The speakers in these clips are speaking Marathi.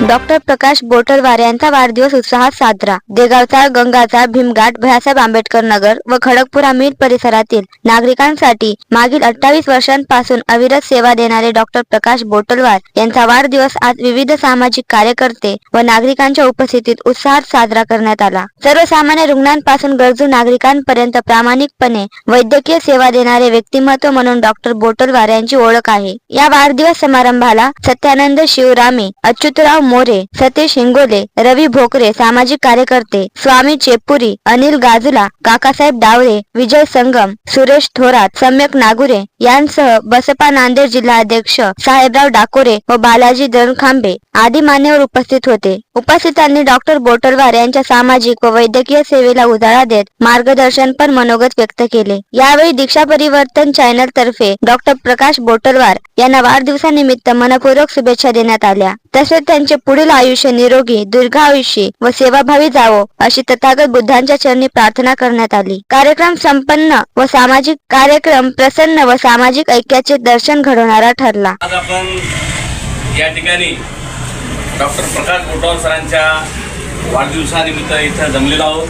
डॉक्टर प्रकाश बोटलवार यांचा वाढदिवस उत्साहात साजरा. देगावचा गंगाचा भीमघाट, भैयासाहेब आंबेडकर नगर व खडकपुरा मिल परिसरातील नागरिकांसाठी मागील 28 वर्षांपासून अविरत सेवा देणारे डॉक्टर प्रकाश बोटलवार यांचा वाढदिवस आज विविध सामाजिक कार्यकर्ते व नागरिकांच्या उपस्थितीत उत्साहात साजरा करण्यात आला. सर्वसामान्य रुग्णांपासून गरजू नागरिकांपर्यंत प्रामाणिकपणे वैद्यकीय सेवा देणारे व्यक्तिमत्व म्हणून डॉक्टर बोटलवार यांची ओळख आहे. या वाढदिवस समारंभाला सत्यानंद शिवरामे, अच्युतराव मोरे, सतीश हिंगोले, रवी भोकरे, सामाजिक कार्यकर्ते, स्वामी चेपुरी, अनिल गाजुला, काकासाहेब डावरे, विजय संगम, सुरेश थोरात, सम्यक नागुरे यांसह बसपा नांदेड जिल्हाध्यक्ष साहेबराव डाकोरे व बालाजी दरखांबे आदी मान्यवर उपस्थित होते. उपस्थितांनी डॉक्टर बोटलवार यांच्या सामाजिक व वैद्यकीय सेवेला उजाळा देत मार्गदर्शनपर मनोगत व्यक्त केले. यावेळी दीक्षा परिवर्तन चॅनल तर्फे डॉक्टर प्रकाश बोटलवार यांना वाढदिवसानिमित्त मनपूर्वक शुभेच्छा देण्यात आल्या. तसेच त्यांचे पुढील आयुष्य निरोगी, दीर्घायुषी व सेवाभावी जावो अशी तथागत बुद्धांच्या चरणी प्रार्थना करण्यात आली. कार्यक्रम संपन्न व सामाजिक कार्यक्रम प्रसन्न व सामाजिक ऐक्याचे दर्शन घडवणारा ठरला. आज आपण या ठिकाणी डॉक्टर प्रकाश बोटलवार सरांच्या वाढदिवसानिमित्त इथं जमलेलो आहोत.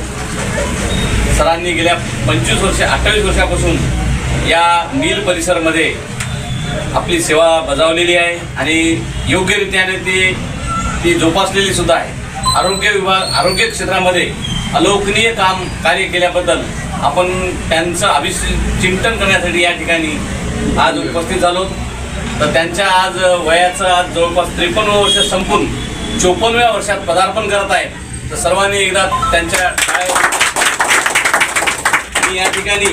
सरांनी गेल्या 28 वर्षापासून या मिल परिसरामध्ये आपली सेवा बजावलेली आहे आणि योग्यरित्याने ती जोपासलेली सुद्धा आहे. आरोग्य क्षेत्रामध्ये अलोकनीय कार्य केल्याबद्दल आपण त्यांचं अभिचिंतन करण्यासाठी या ठिकाणी आज उपस्थित झालो. तर त्यांच्या आज वयाचं आज जवळपास 53 वर्ष संपून 54व्या वर्षात पदार्पण करत आहेत. तर सर्वांनी एकदा त्यांच्या या ठिकाणी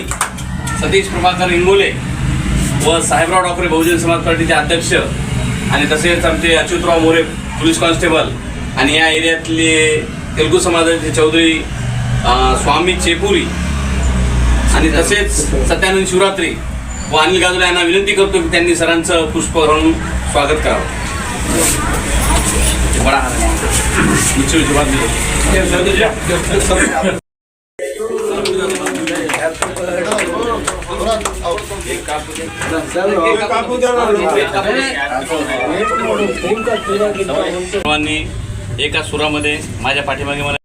सतीश प्रभाकर इंगोले व साहेबराव डाकोरे बहुजन समाज पार्टीचे अध्यक्ष आणि तसेच आमचे अच्युतराव मोरे पोलीस कॉन्स्टेबल आणि या एरियातले तेलुगू समाजाचे चौधरी स्वामी चेपुरी आणि तसेच सत्यानंद शिवरात्री व अनिल गाजुला यांना विनंती करतो की त्यांनी सरांचं पुष्प घालून स्वागत करावं. बडा सर्वांनी एका सुरामध्ये माझ्या पाठीमागे मला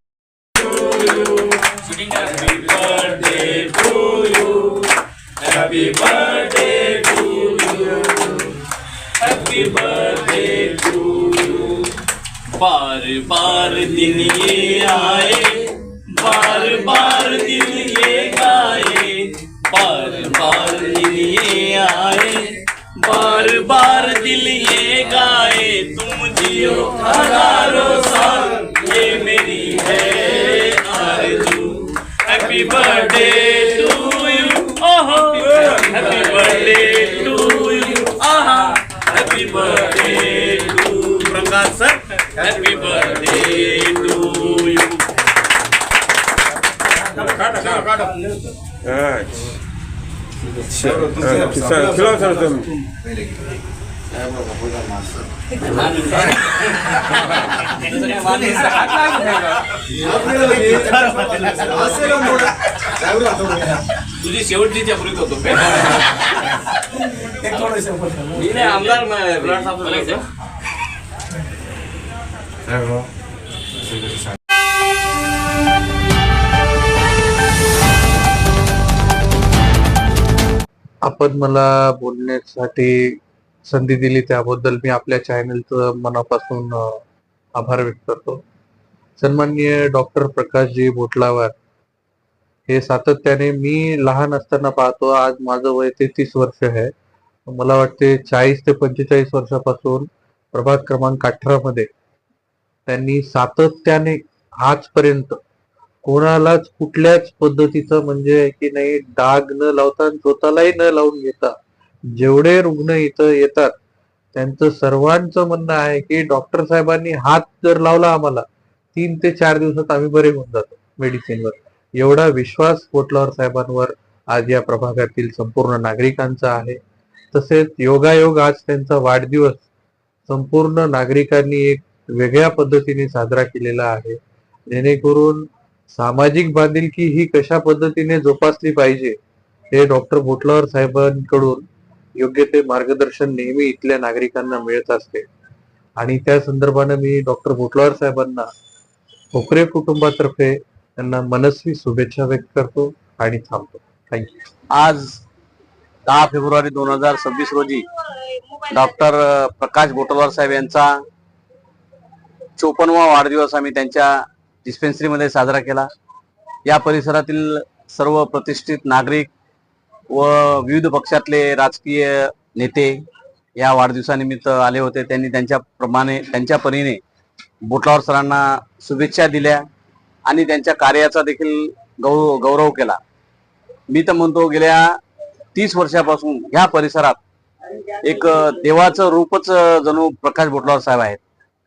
Happy birthday to you. Happy birthday to you. बार बार दिन ये आए, बार बार दिन ये गाए, बार बार दिन ये आए, बार बार दिल ये गाए. तुम जियो हजारों साल, ये मेरी है आरज़ू. Happy birthday to you. Happy birthday to you. Happy birthday to Prakash sir. Happy birthday to you. तुझी शेवटची चपरीत होतो आमदार आपण मला बोलण्यासाठी संधी दिली त्याबद्दल मी आपल्या चॅनलचं मनापासून आभार व्यक्त करतो. सन्माननीय डॉक्टर प्रकाशजी बोटलावार हे सातत्याने मी लहान असताना पाहतो. आज माझं वय 33 वर्ष आहे. मला वाटते 40 ते 45 वर्षापासून प्रभाग क्रमांक 18 मध्ये त्यांनी सातत्याने आजपर्यंत कोणालाच कुठल्याच पद्धतीचं म्हणजे की नाही डाग न लावता स्वतःलाही न लावून घेता जेवढे रुग्ण इथं येतात त्यांचं सर्वांचं म्हणणं आहे की डॉक्टर साहेबांनी हात जर लावला आम्हाला 3 ते 4 दिवसात आम्ही बरे होऊन जातो मेडिसिनवर. एवढा विश्वास बोटलवार साहेबांवर आज या प्रभागातील संपूर्ण नागरिकांचा आहे. तसेच योगायोग आज त्यांचा वाढदिवस संपूर्ण नागरिकांनी एक वेगळ्या पद्धतीने साजरा केलेला आहे. जेणेकरून सामाजिक बांधिलकी ही कशा पद्धतीने जोपासली पाहिजे हे डॉक्टर बोटलवार साहेबांकडून योग्य ते मार्गदर्शन नेहमी इथल्या नागरिकांना मिळत असते. आणि त्या संदर्भाने मी डॉक्टर भोटलावार साहेबांना भोकरे कुटुंबातर्फे त्यांना मनस्वी शुभेच्छा व्यक्त करतो आणि थांबतो. थँक्यू. आज 10 फेब्रुवारी 2026 रोजी डॉक्टर प्रकाश बोटलवार साहेब यांचा 54वा वाढदिवस आम्ही त्यांच्या डिस्पेन्सरीमध्ये साजरा केला. या परिसरातील सर्व प्रतिष्ठित नागरिक व विविध पक्षातले राजकीय नेते या वाढदिवसानिमित्त आले होते. त्यांनी त्यांच्या परीने बोटलावर सरांना शुभेच्छा दिल्या आणि त्यांच्या कार्याचा देखील गौरव केला. मी तर म्हणतो गेल्या 30 वर्षापासून ह्या परिसरात एक देवाचं रूपच जणू प्रकाश बोटलावर साहेब आहेत.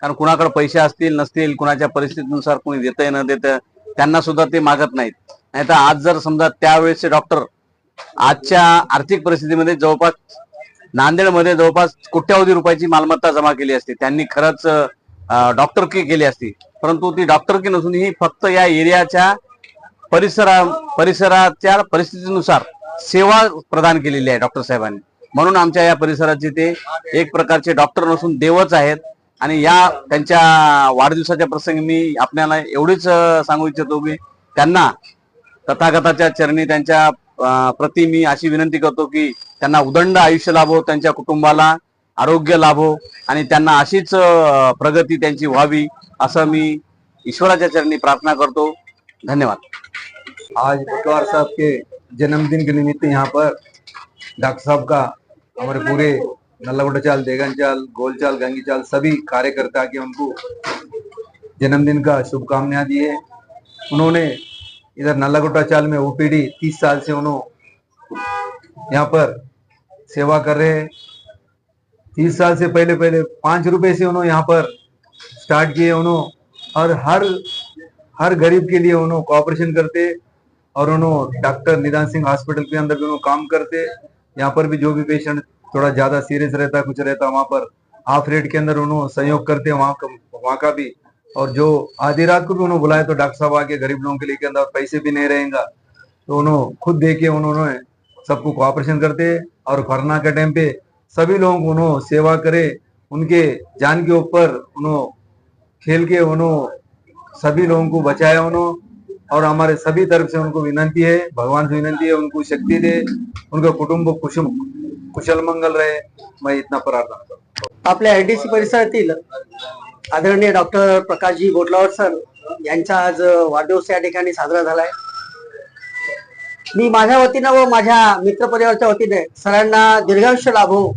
कारण कुणाकडे पैसे असतील नसतील, कुणाच्या परिस्थितीनुसार कोणी देतंय न देतं, त्यांना सुद्धा ते मागत नाहीत. नाहीतर आज जर समजा त्यावेळेसचे डॉक्टर आजच्या आर्थिक परिस्थितीमध्ये जवळपास नांदेडमध्ये जवळपास कोट्यावधी रुपयाची मालमत्ता जमा केली असते, त्यांनी खरंच डॉक्टरकी केली असती. परंतु ती डॉक्टरकी नसून ही फक्त या एरियाच्या परिसराच्या परिस्थितीनुसार सेवा प्रदान केलेली आहे डॉक्टर साहेबांनी. म्हणून आमच्या या परिसराचे ते एक प्रकारचे डॉक्टर नसून देवच आहेत. आणि या त्यांच्या वाढदिवसाच्या प्रसंगी मी आपल्याला एवढीच सांगू इच्छितो की त्यांना तथागताच्या चरणी त्यांच्या प्रति मी अशी विनंती करतो की त्यांना उदंड आयुष्य लाभो, त्यांच्या कुटुंबाला आरोग्य लाभो आणि त्यांना अशीच प्रगती त्यांची व्हावी असं मी ईश्वराच्या चरणी प्रार्थना करतो. धन्यवाद. आज बोटलवार साहब के जन्मदिन के निमित्त यहाँ पर डॉक्टर साहब का हमारे पूरे नल्लागुड्डा चाल, देगन चाल, गोलचाल, गंगी चाल सभी कार्यकर्ता के उनको जन्मदिन का शुभकामनाएं दी है. उन्होंने इधर नल्लागुड्डा चाल में ओपीडी 30 साल से उन्होंने यहाँ पर सेवा कर रहे हैं. 30 साल से पहले 5 रुपए से उन्होंने यहाँ पर स्टार्ट किए उन्होंने और हर गरीब के लिए उन्होंने कोऑपरेशन करते और उन्होंने डॉक्टर निदान सिंह हॉस्पिटल के अंदर भी उन्होंने काम करते. यहाँ पर भी जो भी पेशेंट थोड़ा ज्यादा सीरियस रहता कुछ रहता वहां पर हाफ रेट के अंदर उन्होंने सहयोग करते वहां का भी. और जो आधी रात को भी उन्होंने बुलाया तो डॉक्टर साहब आके गरीब लोगों के लिए के अंदर पैसे भी नहीं रहेगा तो उन्होंने खुद देके उन्होंने सबको कोऑपरेशन करते. और कोरोना के टाइम पे सभी लोगों को उन्होंने सेवा करे, उनके जान के ऊपर उन्होंने खेल के उन्होंने सभी लोगों को बचाया उन्होंने. और हमारे सभी तरफ से उनको विनंती है, भगवान से विनंती है उनको शक्ति दे, उनका कुटुंब कुशल मंगल रहे. मैं इतना प्रार्थना करतो. आपल्या आयडीसी परिसरातील आदरणीय डॉक्टर प्रकाशजी बोटलावर सर यांचा आज वाढदिवस या ठिकाणी साजरा झालाय. मी माझ्या वतीनं व माझ्या मित्रपरिवाराच्या वतीने सरांना दीर्घायुष्य लाभो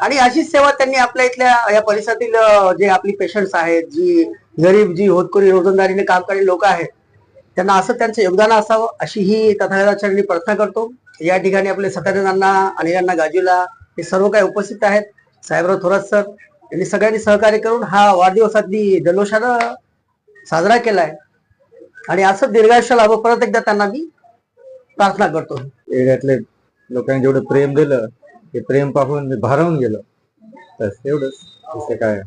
आणि अशीच सेवा त्यांनी आपल्या इथल्या या परिसरातील जे आपली पेशंट्स आहेत, जी गरीब, जी होतकरी रोजंदारीने काम करणारी लोक आहेत, त्यांना असं त्यांचं योगदान असावं अशी ही तथागताचरणी प्रार्थना करतो. या ठिकाणी आपले सत्यानंद अण्णा, अनिल अण्णा गाजूला हे सर्व काही उपस्थित आहेत. साहेबराव थोरात सर यांनी सगळ्यांनी सहकार्य करून हा वाढदिवस अगदी जल्लोषानं साजरा केलाय आणि असं दीर्घायुष्य लाभो परत एकदा त्यांना मी प्रार्थना करतो. एरियातले लोकांनी जेवढं प्रेम दिलं ते प्रेम पाहून मी भारावून गेलो. बस एवढंच. काय